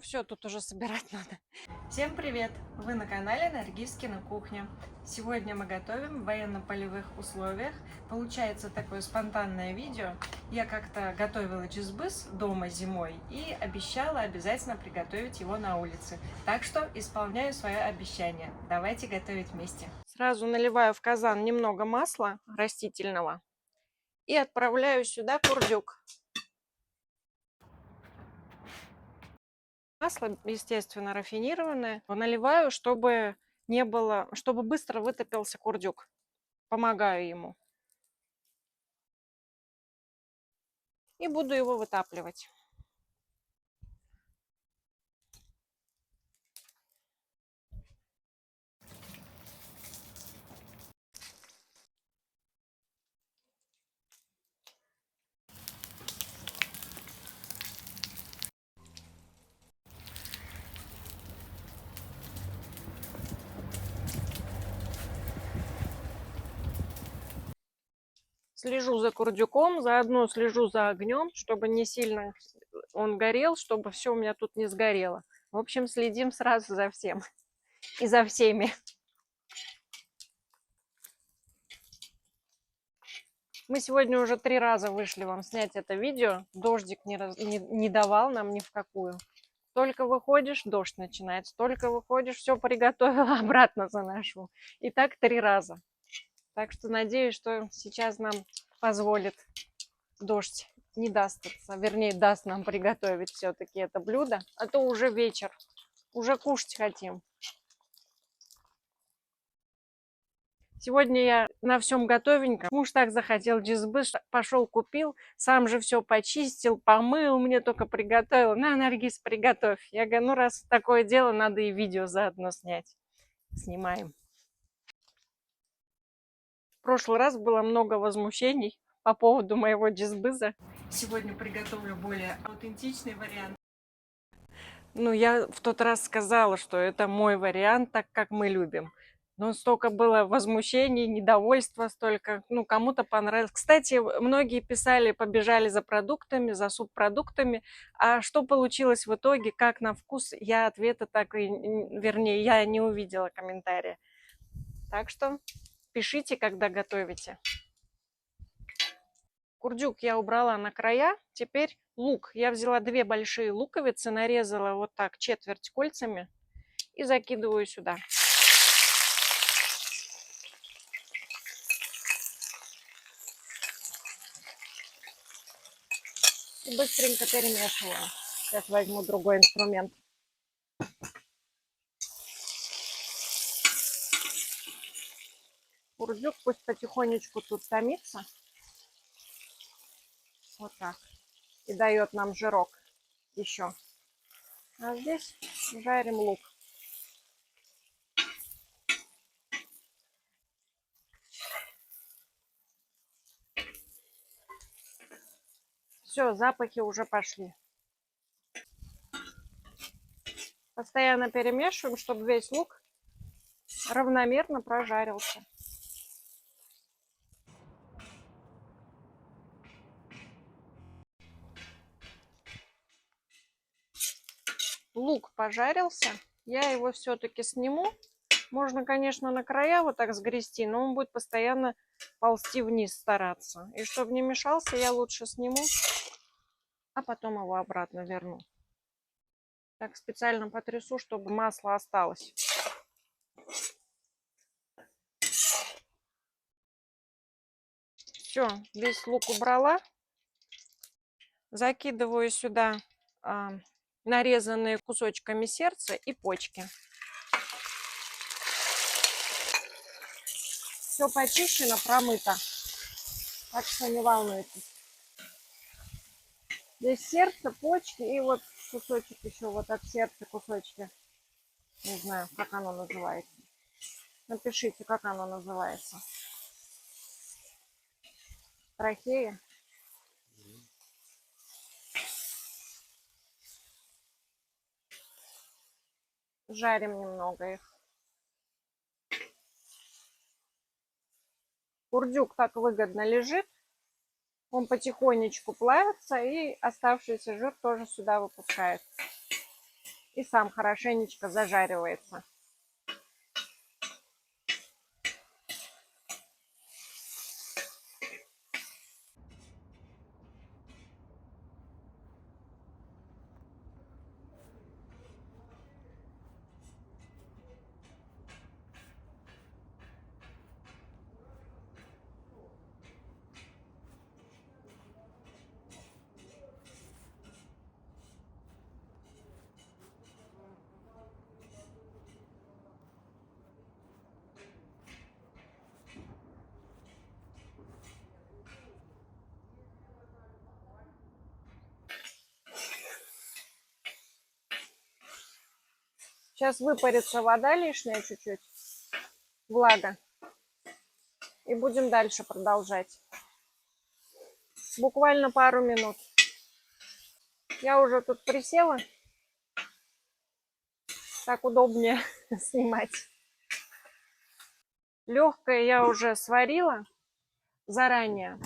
все, тут уже собирать надо. Всем привет! Вы на канале Наргизкина кухня. Сегодня мы готовим в военно-полевых условиях. Получается такое спонтанное видео. Я как-то готовила чизбыс дома зимой и обещала обязательно приготовить его на улице. Так что исполняю свое обещание. Давайте готовить вместе. Сразу наливаю в казан немного масла растительного и отправляю сюда курдюк. Масло, естественно, рафинированное. Наливаю, чтобы не было, чтобы быстро вытопился курдюк. Помогаю ему. И буду его вытапливать. Слежу за курдюком, заодно слежу за огнем, чтобы не сильно он горел, чтобы все у меня тут не сгорело. В общем, следим сразу за всем и за всеми. Мы сегодня уже 3 раза вышли вам снять это видео. Дождик не давал нам ни в какую. Только выходишь, дождь начинается. Только выходишь, все приготовила, обратно заношу. И так 3 раза. Так что надеюсь, что сейчас нам позволит дождь, не даст, вернее, даст нам приготовить все-таки это блюдо. А то уже вечер, уже кушать хотим. Сегодня я на всем готовеньком. Муж так захотел чизбыс, пошел купил, сам же все почистил, помыл, мне только приготовил. На, Наргиз, приготовь. Я говорю, ну раз такое дело, надо и видео заодно снять. Снимаем. В прошлый раз было много возмущений по поводу моего чизбыза. Сегодня приготовлю более аутентичный вариант. Ну, я в тот раз сказала, что это мой вариант, так как мы любим. Но столько было возмущений, недовольства, столько, ну, кому-то понравилось. Кстати, многие писали, побежали за продуктами, за субпродуктами. А что получилось в итоге, как на вкус, я ответа так и, вернее, я не увидела комментария. Так что пишите, когда готовите. Курдюк я убрала на края. Теперь лук. Я взяла 2 большие луковицы, нарезала вот так четверть кольцами и закидываю сюда. И быстренько перемешиваю. Сейчас возьму другой инструмент. Курдюк пусть потихонечку тут томится. Вот так. И дает нам жирок еще. А здесь жарим лук. Все, запахи уже пошли. Постоянно перемешиваем, чтобы весь лук равномерно прожарился. Лук пожарился, я его все-таки сниму. Можно, конечно, на края вот так сгрести, но он будет постоянно ползти вниз стараться. И чтобы не мешался, я лучше сниму, а потом его обратно верну. Так специально потрясу, чтобы масло осталось. Все, весь лук убрала. Закидываю сюда нарезанные кусочками сердца и почки. Все почищено, промыто. Так что не волнуйтесь. Здесь сердце, почки и вот кусочек еще вот от сердца кусочки. Не знаю, как оно называется. Напишите, как оно называется. Трахея. Жарим немного их. Курдюк так выгодно лежит. Он потихонечку плавится и оставшийся жир тоже сюда выпускает. и сам хорошенечко зажаривается. Сейчас выпарится вода лишняя чуть-чуть, влага. И будем дальше продолжать. Буквально пару минут. Я уже тут присела. Так удобнее снимать. Легкое я уже сварила заранее.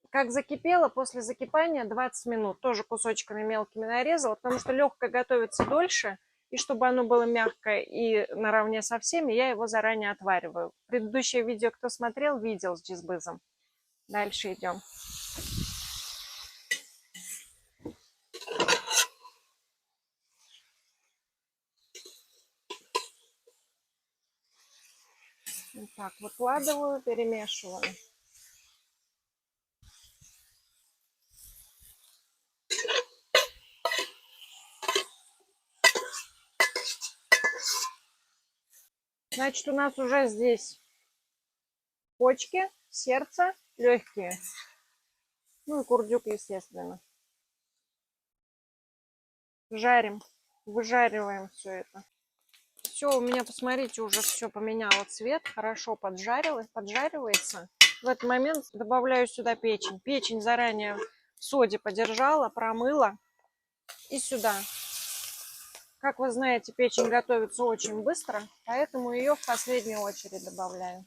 Как закипело, после закипания 20 минут. Тоже кусочками мелкими нарезала, потому что легкое готовится дольше. И чтобы оно было мягкое и наравне со всеми, я его заранее отвариваю. Предыдущее видео, кто смотрел, видел с джизбызом. Дальше идем. Вот так выкладываю, перемешиваю. Значит, у нас уже здесь почки, сердце, легкие. Ну и курдюк, естественно. Жарим, выжариваем все это. Все, у меня, посмотрите, уже все поменяло цвет, хорошо поджаривается. В этот момент добавляю сюда печень. Печень заранее в соде подержала, промыла и сюда. Как вы знаете, печень готовится очень быстро, поэтому ее в последнюю очередь добавляю.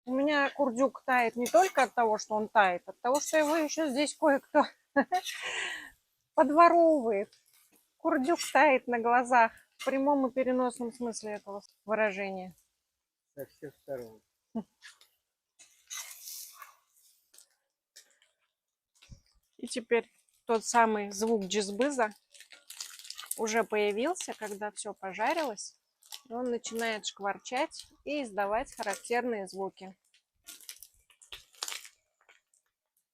У меня курдюк тает не только от того, что он тает, от того, что его еще здесь кое-кто подворовывает. Курдюк тает на глазах в прямом и переносном смысле этого выражения. Со всех сторон. И теперь тот самый звук джизбыза уже появился, когда все пожарилось. Он начинает шкварчать и издавать характерные звуки.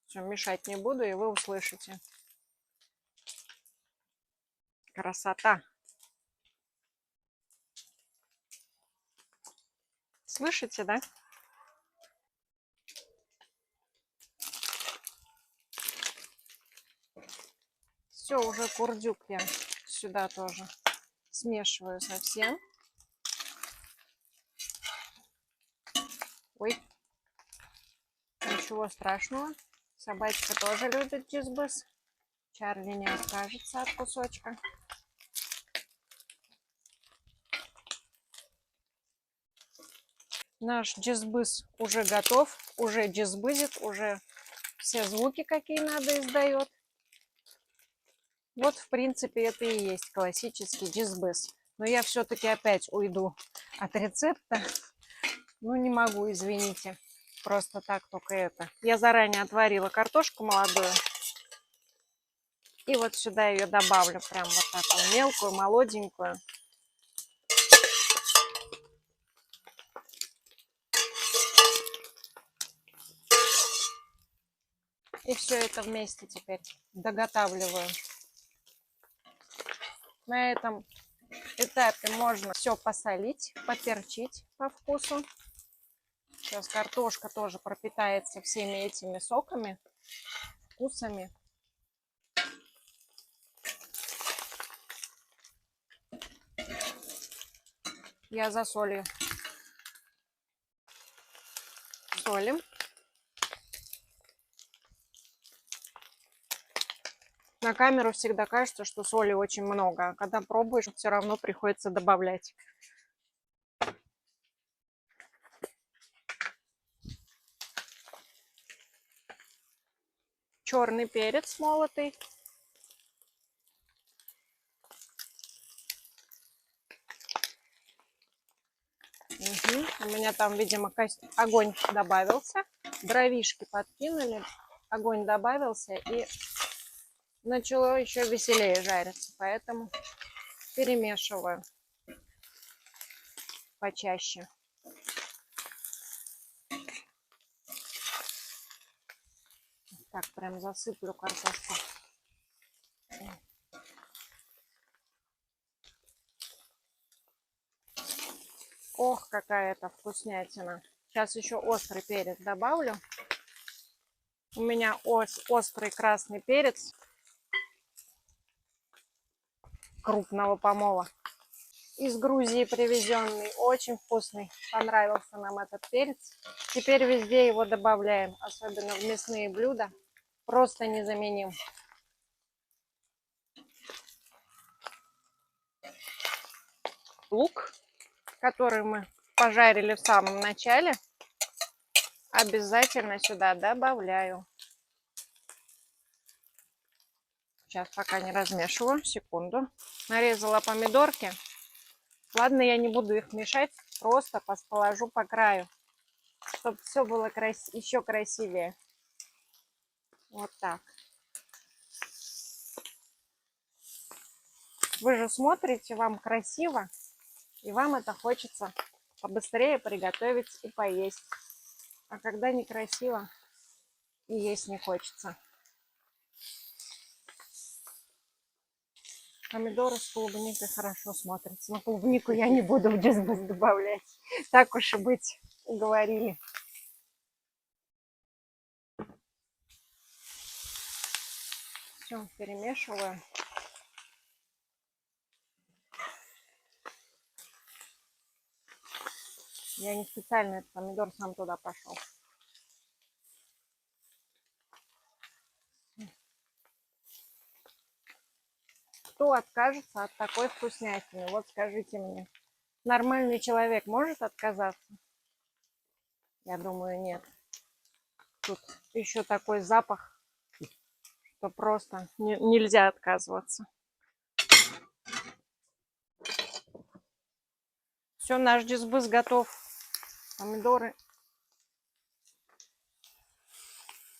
Все, мешать не буду, и вы услышите. Красота! Слышите, да? Все, уже курдюк я сюда тоже смешиваю совсем. Ой, ничего страшного. Собачка тоже любит джизбыз. Чарли не откажется от кусочка. Наш джизбыз уже готов, уже джизбызит, уже все звуки, какие надо, издает. Вот, в принципе, это и есть классический джизбыз. Но я все-таки опять уйду от рецепта. Ну, не могу, извините. Просто так только это. Я заранее отварила картошку молодую. И вот сюда ее добавлю. Прям вот такую мелкую, молоденькую. И все это вместе теперь доготавливаю. На этом этапе можно все посолить, поперчить по вкусу. Сейчас картошка тоже пропитается всеми этими соками, вкусами. Я за солью. Солим. На камеру всегда кажется, что соли очень много, а когда пробуешь, все равно приходится добавлять. черный перец молотый. Угу. У меня там, видимо, огонь добавился. Дровишки подкинули, огонь добавился и начало еще веселее жариться. Поэтому перемешиваю почаще. Так, прям засыплю картошку. Ох, какая это вкуснятина. Сейчас еще острый перец добавлю. У меня острый красный перец крупного помола. Из Грузии привезенный. Очень вкусный. Понравился нам этот перец. Теперь везде его добавляем. Особенно в мясные блюда. Просто незаменим. Лук, который мы пожарили в самом начале, обязательно сюда добавляю. Сейчас пока не размешиваю, секунду. Нарезала помидорки. Ладно, я не буду их мешать, просто положу по краю, чтобы все было еще красивее. Вот так. Вы же смотрите, вам красиво, и вам это хочется побыстрее приготовить и поесть. А когда некрасиво, и есть не хочется. Помидоры с клубникой хорошо смотрятся. Но клубнику я не буду в джизбус добавлять. Так уж и быть, уговорили. Все, перемешиваю. Я не специально, этот помидор сам туда пошел. Кто откажется от такой вкуснятины? Вот скажите мне. Нормальный человек может отказаться? Я думаю, нет. Тут еще такой запах, что просто нельзя отказываться. Все, наш джизбус готов. Помидоры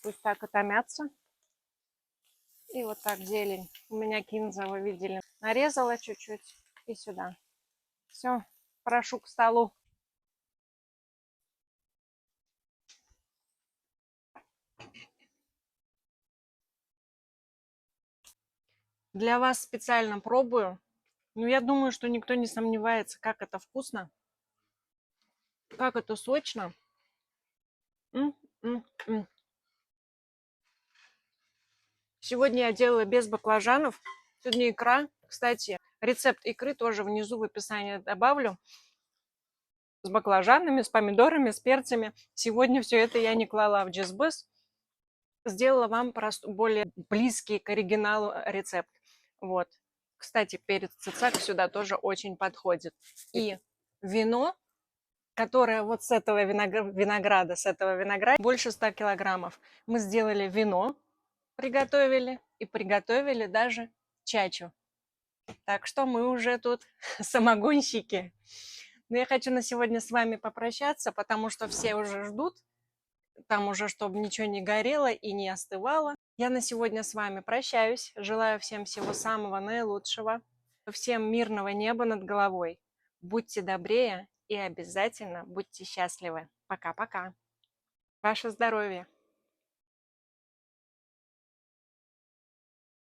пусть так и томятся. И вот так зелень. У меня кинза, вы видели. Нарезала чуть-чуть и сюда. Все, прошу к столу. Для вас специально пробую. Но я думаю, что никто не сомневается, как это вкусно, как это сочно. М-м-м. Сегодня я делала без баклажанов. Сегодня икра. Кстати, рецепт икры тоже внизу в описании добавлю. С баклажанами, с помидорами, с перцами. Сегодня все это я не клала в джизбус. Сделала вам более близкий к оригиналу рецепт. Вот. Кстати, перец цицак сюда тоже очень подходит. И вино, которое вот с этого винограда, больше 100 килограммов. Мы сделали вино, приготовили и приготовили даже чачу. Так что мы уже тут самогонщики. Но я хочу на сегодня с вами попрощаться, потому что все уже ждут. Там уже, чтобы ничего не горело и не остывало. Я на сегодня с вами прощаюсь. Желаю всем всего самого наилучшего. Всем мирного неба над головой. Будьте добрее и обязательно будьте счастливы. Пока-пока. Ваше здоровье.